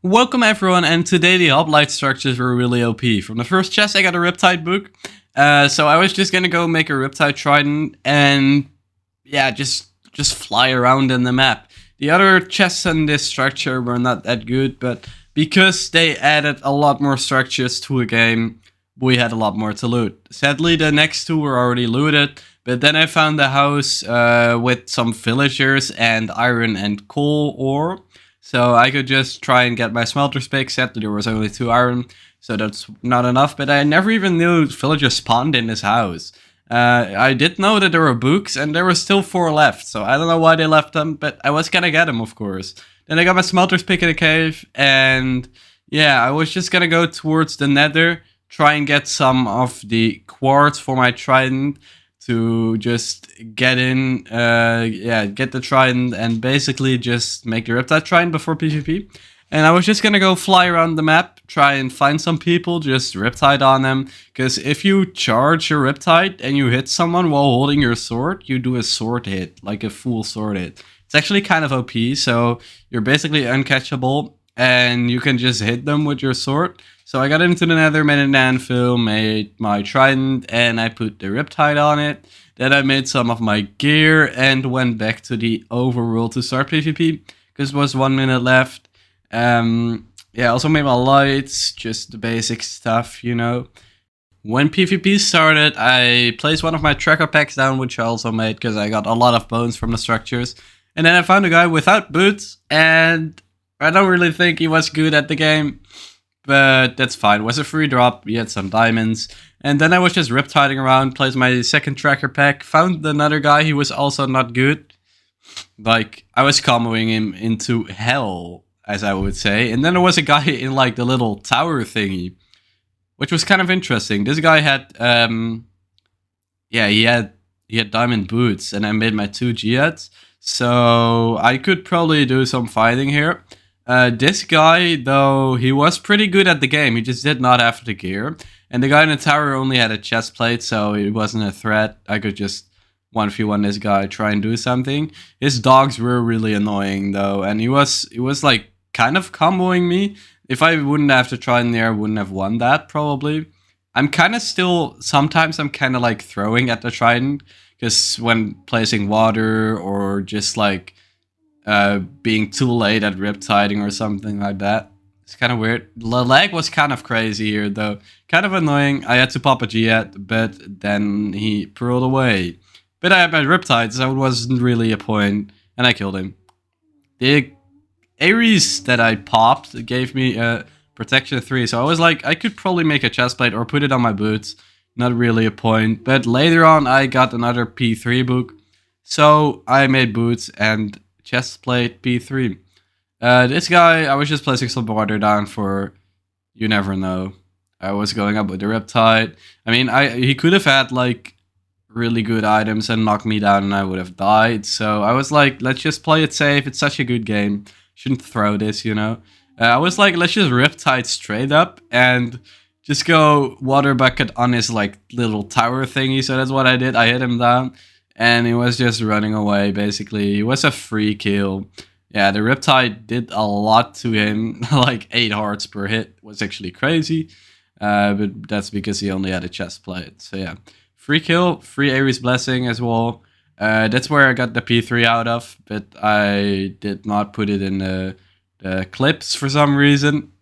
Welcome everyone, and today the Hoplite structures were really OP. From the first chest I got a Riptide book, so I was just gonna go make a Riptide Trident and yeah, just fly around in the map. The other chests in this structure were not that good, but because they added a lot more structures to a game, we had a lot more to loot. Sadly, the next two were already looted, but then I found a house with some villagers and iron and coal ore. So I could just try and get my smelters pick set. There was only 2 iron, so that's not enough. But I never even knew villagers spawned in this house. I did know that there were books, and there were still 4 left. So I don't know why they left them, but I was gonna get them, of course. Then I got my smelters pick in a cave, and yeah, I was just gonna go towards the nether, try and get some of the quartz for my trident, to just get in, get the trident and basically just make the Riptide Trident before PvP. And I was just gonna go fly around the map, try and find some people, just Riptide on them. Because if you charge your Riptide and you hit someone while holding your sword, you do a sword hit, like a full sword hit. It's actually kind of OP, so you're basically uncatchable and you can just hit them with your sword. So I got into the nether, made an anvil, made my trident, and I put the Riptide on it. Then I made some of my gear and went back to the overworld to start PvP, because it was 1 minute left. Yeah, also made my lights, just the basic stuff, you know. When PvP started, I placed one of my tracker packs down, which I also made because I got a lot of bones from the structures. And then I found a guy without boots, and I don't really think he was good at the game. But that's fine. It was a free drop. We had some diamonds. And then I was just riptiding around, placed my second tracker pack, found another guy. He was also not good. Like, I was comboing him into hell, as I would say. And then there was a guy in, like, the little tower thingy, which was kind of interesting. This guy had, he had diamond boots, and I made my 2 Giads. So I could probably do some fighting here. This guy, though, he was pretty good at the game. He just did not have the gear. And the guy in the tower only had a chest plate, so it wasn't a threat. I could just 1v1 this guy, try and do something. His dogs were really annoying, though. And he was like, kind of comboing me. If I wouldn't have to try in there, I wouldn't have won that, probably. I'm kind of still... Sometimes I'm kind of, like, throwing at the trident. Because when placing water or just, like... being too late at riptiding or something like that. It's kind of weird. The lag was kind of crazy here, though. Kind of annoying. I had to pop a Giat, but then he pearled away. But I had my riptide, so it wasn't really a point, and I killed him. The Ares that I popped gave me a protection 3, so I was like, I could probably make a chestplate or put it on my boots. Not really a point. But later on, I got another P3 book, so I made boots and chestplate P3. This guy, I was just placing some water down for, you never know. I was going up with the Riptide. I mean, he could have had like really good items and knocked me down and I would have died. So I was like, let's just play it safe. It's such a good game. Shouldn't throw this, you know. I was like, let's just Riptide straight up and just go water bucket on his like little tower thingy. So that's what I did. I hit him down. And he was just running away, basically. It was a free kill. Yeah, the Riptide did a lot to him. Like 8 hearts per hit was actually crazy. But that's because he only had a chest plate. So yeah, free kill, free Ares Blessing as well. That's where I got the P3 out of. But I did not put it in the clips for some reason.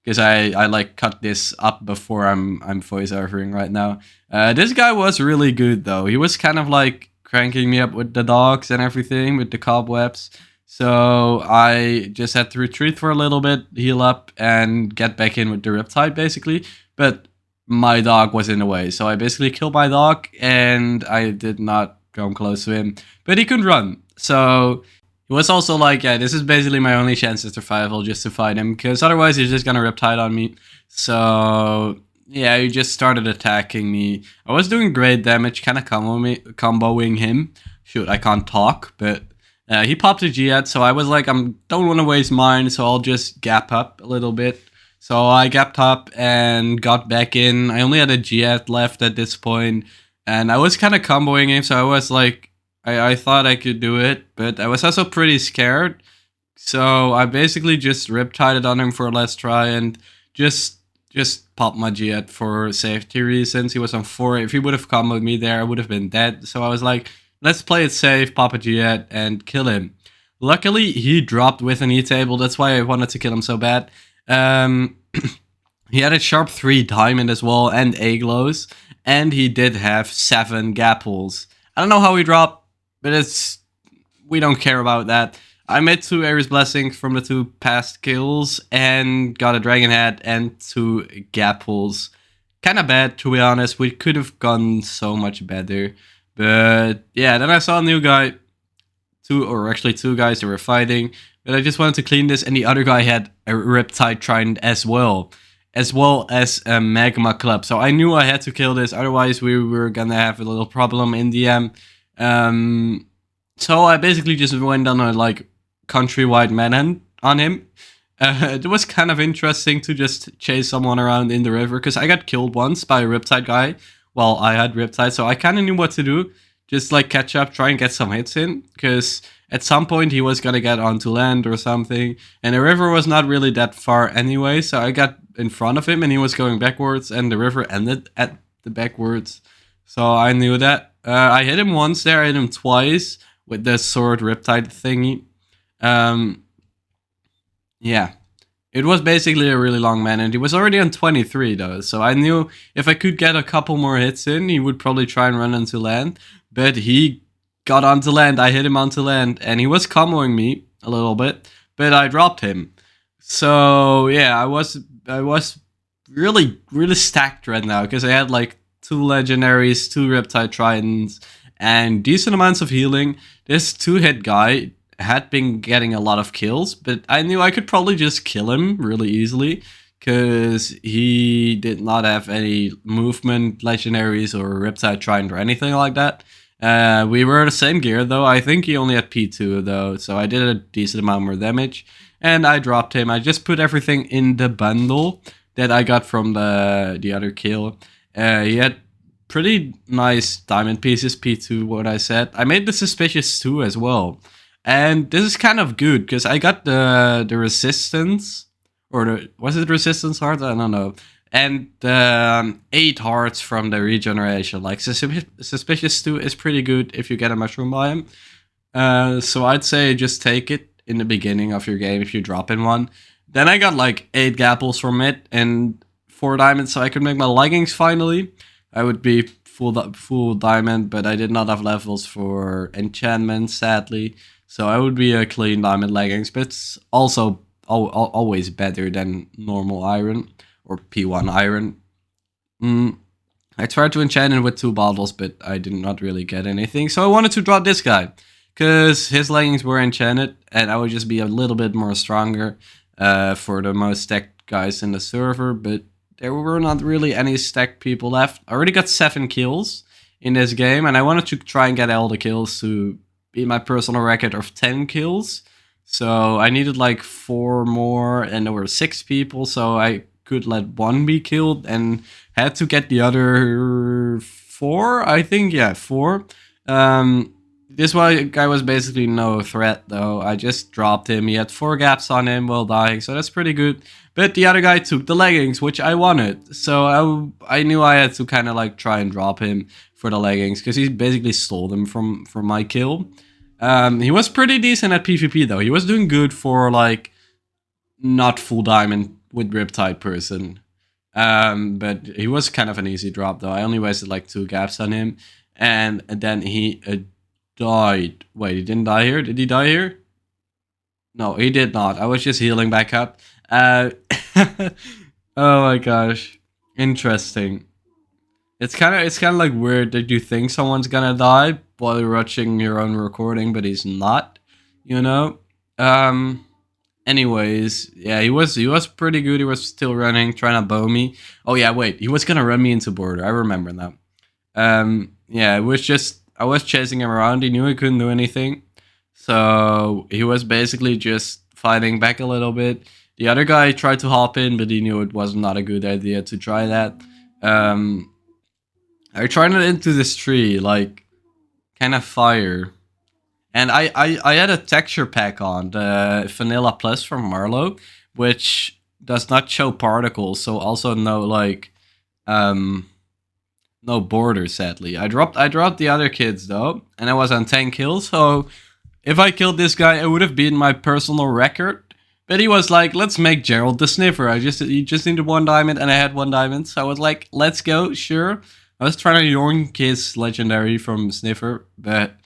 Because I like cut this up before I'm voiceovering right now. This guy was really good though. He was kind of like cranking me up with the dogs and everything, with the cobwebs. So I just had to retreat for a little bit, heal up, and get back in with the Riptide basically. But my dog was in the way, so I basically killed my dog and I did not come close to him. But he could run, so... It was also like, yeah, this is basically my only chance at survival, just to fight him, because otherwise he's just gonna Riptide on me. So, yeah, he just started attacking me. I was doing great damage, kind of comboing him. Shoot, I can't talk, but he popped a Giat, so I was like, I don't want to waste mine, so I'll just gap up a little bit. So I gapped up and got back in. I only had a Giat left at this point, and I was kind of comboing him, so I was like, I thought I could do it, but I was also pretty scared So I basically just riptide it on him for a last try and just just popped my Giat for safety reasons. He was on 4. If he would have come with me there, I would have been dead. So I was like, let's play it safe, pop a Giat, and kill him. Luckily, he dropped with an E-table. That's why I wanted to kill him so bad. Um, he had a sharp 3 diamond as well and A glows. And he did have 7 gapples. I don't know how he dropped, but we don't care about that. I made 2 Ares Blessings from the 2 past kills and got a Dragon Head and 2 Gapples. Kinda bad, to be honest. We could have gone so much better. But yeah, then I saw a new guy. Two guys that were fighting. But I just wanted to clean this, and the other guy had a Riptide Trident as well as a Magma Club. So I knew I had to kill this, otherwise we were gonna have a little problem in the end. So I basically just went on a like countrywide manhunt on him. It was kind of interesting to just chase someone around in the river because I got killed once by a Riptide guy. Well, I had Riptide, so I kind of knew what to do. Just like catch up, try and get some hits in because at some point he was gonna get onto land or something, and the river was not really that far anyway. So I got in front of him and he was going backwards, and the river ended at the backwards. So I knew that. I hit him once there, I hit him twice with the sword Riptide thingy. Yeah. It was basically a really long man, and he was already on 23 though, so I knew if I could get a couple more hits in, he would probably try and run into land. But he got onto land, I hit him onto land, and he was comboing me a little bit, but I dropped him. So yeah, I was really stacked right now because I had like 2 legendaries, 2 Riptide Tridents, and decent amounts of healing. This 2-hit guy had been getting a lot of kills, but I knew I could probably just kill him really easily because he did not have any movement legendaries or Riptide Trident or anything like that. We were the same gear though. I think he only had P2 though, so I did a decent amount more damage, and I dropped him. I just put everything in the bundle that I got from the other kill. He had pretty nice diamond pieces, P2, what I said. I made the Suspicious 2 as well. And this is kind of good because I got the resistance, or was it resistance heart? I don't know. And 8 hearts from the regeneration. Like Suspicious 2 is pretty good if you get a mushroom biome. So I'd say just take it in the beginning of your game if you drop in one. Then I got like 8 gapples from it and 4 diamonds, so I could make my leggings finally. I would be full diamond, but I did not have levels for enchantment, sadly. So I would be a clean diamond leggings, but it's also always better than normal iron or P1 iron. I tried to enchant it with 2 bottles, but I did not really get anything. So I wanted to drop this guy because his leggings were enchanted, and I would just be a little bit more stronger for the most stacked guys in the server. But there were not really any stacked people left. I already got 7 kills in this game, and I wanted to try and get all the kills to be my personal record of 10 kills. So I needed like 4 more, and there were 6 people, so I could let 1 be killed and had to get the other 4, I think. Yeah, 4. This guy was basically no threat though. I just dropped him. He had 4 gaps on him while dying, so that's pretty good. But the other guy took the leggings, which I wanted. So I knew I had to kind of like try and drop him for the leggings because he basically stole them from my kill. He was pretty decent at PvP though. He was doing good for like not full diamond with Riptide person. But he was kind of an easy drop though. I only wasted like 2 gaps on him, and then he died. Wait, he didn't die here? Did he die here? No, he did not. I was just healing back up. Oh my gosh, interesting. It's kind of like weird that you think someone's gonna die while you're watching your own recording, but he's not. You know. Anyways, yeah, he was pretty good. He was still running, trying to bow me. Oh yeah, wait, he was gonna run me into border. I remember that. Yeah, it was just I was chasing him around. He knew he couldn't do anything, so he was basically just fighting back a little bit. The other guy tried to hop in, but he knew it was not a good idea to try that. I tried it into this tree, like kind of fire, And I had a texture pack on, the Vanilla Plus from Marlowe, which does not show particles, so also no like um no border, sadly. I dropped the other kids though, and I was on 10 kills, so if I killed this guy, it would have been my personal record. But he was like, let's make Gerald the sniffer. He just needed 1 diamond, and I had 1 diamond. So I was like, let's go, sure. I was trying to yoink his legendary from sniffer, but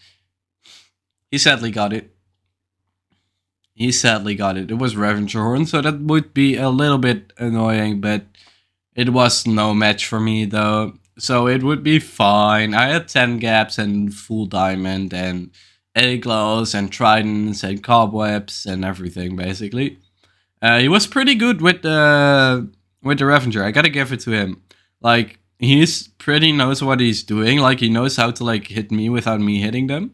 he sadly got it. He sadly got it. It was Revenger Horn, so that would be a little bit annoying, but it was no match for me though. So it would be fine. I had 10 gaps and full diamond and egg glows and tridents and cobwebs and everything basically. He was pretty good with the Revenger. I gotta give it to him. Like he's pretty knows what he's doing. Like he knows how to like hit me without me hitting them.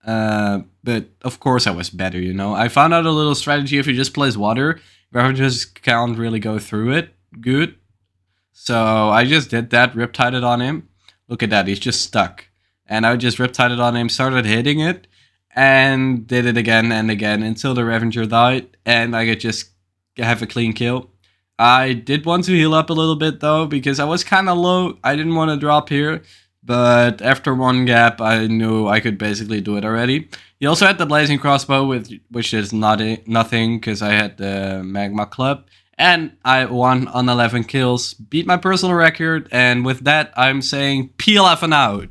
But of course I was better, you know. I found out a little strategy: if you just place water, Revengers can't really go through it good. So I just did that, riptide it on him. Look at that, he's just stuck. And I just riptide it on him, started hitting it, and did it again and again until the Revenger died, and I could just have a clean kill. I did want to heal up a little bit though, because I was kind of low. I didn't want to drop here, but after 1 gap, I knew I could basically do it already. He also had the Blazing Crossbow, which is nothing, because I had the Magma Club. And I won on 11 kills, beat my personal record, and with that, I'm saying PLF and out.